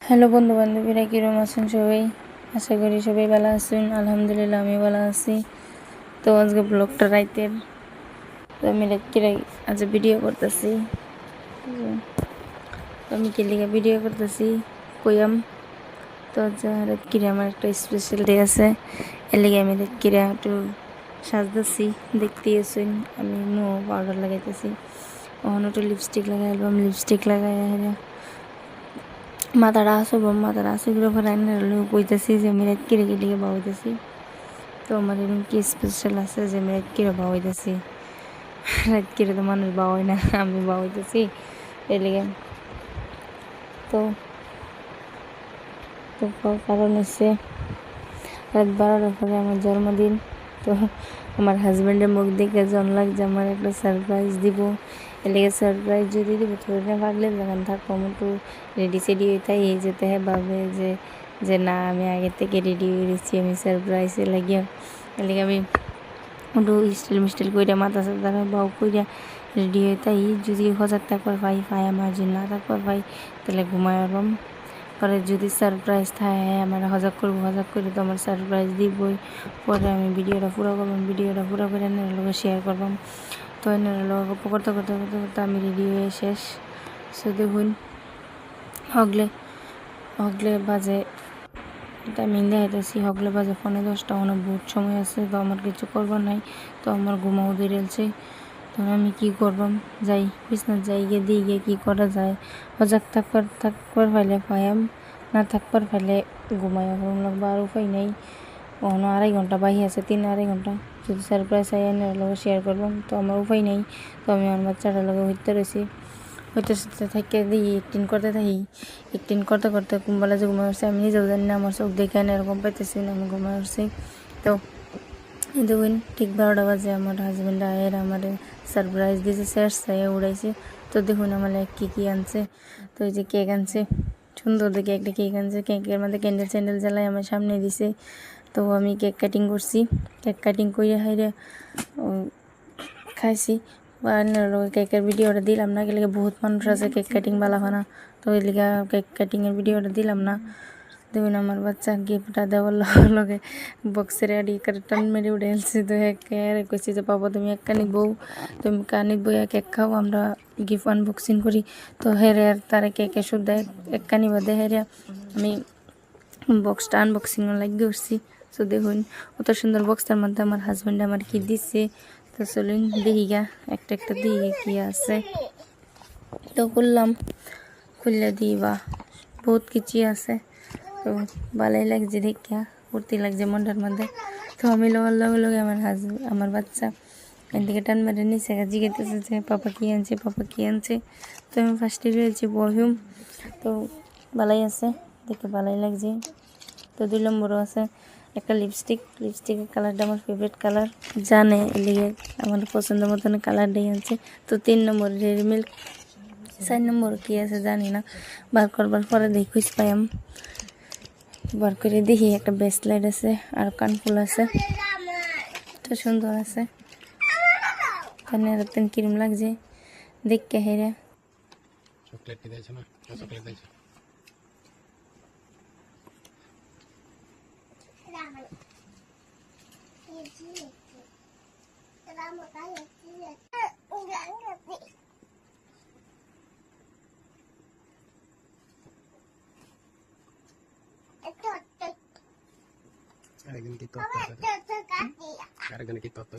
Hello বন্ধু বান্ধবীরা, কিরম আছেন সবাই? আশা করি সবাই ভালো আছেন। আলহামদুলিল্লাহ আমি ভালো আছি। তো আজকে ব্লগটা রাইতের, তো আমি রাত্রে আজ ভিডিও করতেছি। তো আমি কেলিকা ভিডিও করতেছি কইয়াম। তো আজ রাত্রে আমার একটা স্পেশাল ডে আছে, এর লিগে আমি রাত্রে একটু সাজতেছি। দেখতে আসুন, আমি পাউডার লাগাইতেছি, ওখানে একটু লিপস্টিক লাগাই অ্যালবাম লিপস্টিক লাগাই মাথাটা আসে করে ফেরাইনে কইতেছি যে আমি রাত কিরে কিরে বাউইতেছি। তো আমার এরকম কি স্পেশাল আছে যে আমি রাত কিরে বাউইতেছি? রাত কিরে তো মানুষ বাউই না, আমি বাউইতেছি এর লেগে। তো তো কারণ হচ্ছে রাত 12টার পরে আমার জন্মদিন। তো আমার হাজব্যান্ডের মুখ দেখে জন লাগছে আমার একটা সারপ্রাইজ দিব। এর লেগে সারপ্রাইজ যদি দিব তো না পাগলে লাগান থাকবো, আমি একটু রেডি সেডি হইতাই এই যেতে হ্যাঁ ভাবে যে যে না আমি আগের থেকে রেডি হয়ে গেছি, আমি সারপ্রাইজে লাগিয়া। এর লেগে আমি একটু স্টাইল মিস্টাইল কইরা মাথা সাথা বাউ কইরা রেডি হইতাই। যদি 1000 টাকার পাই আমার যদি না থাকবার পাই তাহলে ঘুমাই আরাম। পরে যদি সারপ্রাইজ থাকে আমার হজাক করে তো আমার সারপ্রাইজ দিবই। পরে আমি ভিডিওটা পুরো করবাম, ভিডিওটা পুরো করে এনার লগে শেয়ার করবাম। তো এনার লগে গল্প করতে করতে করতে করতে আমি রেডি হয়ে শেষ। সো দেখুন হগলে হগলে বাজে টাইমিং দেখাইতেছি, হগলে বাজে 10:45, অনেক বহুত সময় আছে। তো আমার কিছু করবার নাই, তো আমার ঘুমাও ধরেছে। তো আমি কি করবাম, যাই বিছনাথ যাই গিয়ে দিয়ে গিয়ে কী করা যায়। হজাক থাকবার ফাইলে পায়াম, না থাকবার ফাইলে ঘুমাইয়া ঘুম লাগবে, আর উপায় নেই। অন্য 2.5 ঘন্টা বাহি আছে, 3-2.5 ঘন্টা। যদি সারপ্রাইজ আই এনার লগে শেয়ার করবাম, তো আমার উপায় নেই। তো আমি আমার বাচ্চাটার লগে হইতে রয়েছি, হইতে সাথে থাকে দিই একটিন করতে থাকি। একটিন করতে করতে কুম্বালা যে ঘুমাই উঠছে আমি নিজেও জানি না, আমার চোখ দেখে এরকম পাইতেছি না আমি ঘুমাই উঠছি। তো দেখুন ঠিক 12টা বাজে আমার হাজব্যান্ড আয়ের আমার সারপ্রাইজ দিয়েছে, শেষ চাইয়া উড়াইছে। তো দেখুন আমার কী কী আনছে। তো এই যে কেক আনছে, সুন্দর দেখে একটা কেক আনছে, কেকের মধ্যে ক্যান্ডেল স্যান্ডেল জ্বালাই আমার সামনে দিছে। তো আমি কেক কাটিং করছি, কেক কাটিং করে হাইরে খাইছি। কেকের ভিডিওটা দিলাম না, গেলে বহুত মানুষ আছে কেক কাটিং বালাখানা, তো ওই লিগা কেক কাটিংয়ের ভিডিওটা দিলাম না। দেখুন আমার বাচ্চা গিফটটা দেওয়ার লগে বক্সের আড়ি টান মেরে উঠে এলছে। তো কইছি যে পাবো তুমি এক কানি বউ, তুমি কানি বইয়া কেক খাও, আমরা গিফট আনবক্সিং করি। তো হেরে তারা কেক এসব দেয় এক কানি বাদে হেরে আমি বক্সটা আনবক্সিং লাগিয়ে উঠছি। তো দেখুন অত সুন্দর বক্সটার মধ্যে আমার হাজব্যান্ড আমার কি দিচ্ছে। তো চলুন দেখি গা একটা একটা দিয়ে কি আছে। তো খুললাম, খুললে দিবা বহুত কিছুই আছে। তো ভালোই লাগছে দেখা, ফুর্তি লাগছে মনটার মধ্যে। তো আমি লগে লগে আমার বাচ্চা এদিকে টান মেরে নিচে জিজ্ঞেস যে পাপা কী আনছে, পাপা কী আনছে। তো আমি ফার্স্টে রয়েছি বহিম। তো ভালোই আছে, দেখে ভালোই লাগছে। তো 2 নম্বরও আছে একটা লিপস্টিকের কালারটা আমার ফেভারিট কালার, জানে এলিগে আমার পছন্দ মতন কালারটাই আনছে। তো 3 নম্বর ডেয়ারি মিল্ক, 4 নম্বর কী আছে জানি না, বার করবার পরে দেখিস পাইম। বার করে দেখি একটা ব্রেসলেট আছে আর কানফুল আছে, তো সুন্দর আছে। কানে রাতেন কিরম লাগছে দেখতে হেরে। চকলেট দিয়েছে না, চকলেট দিয়েছে। আরেকদিন কি তত্ত্ব, আরেকদিন কি তত্ত্ব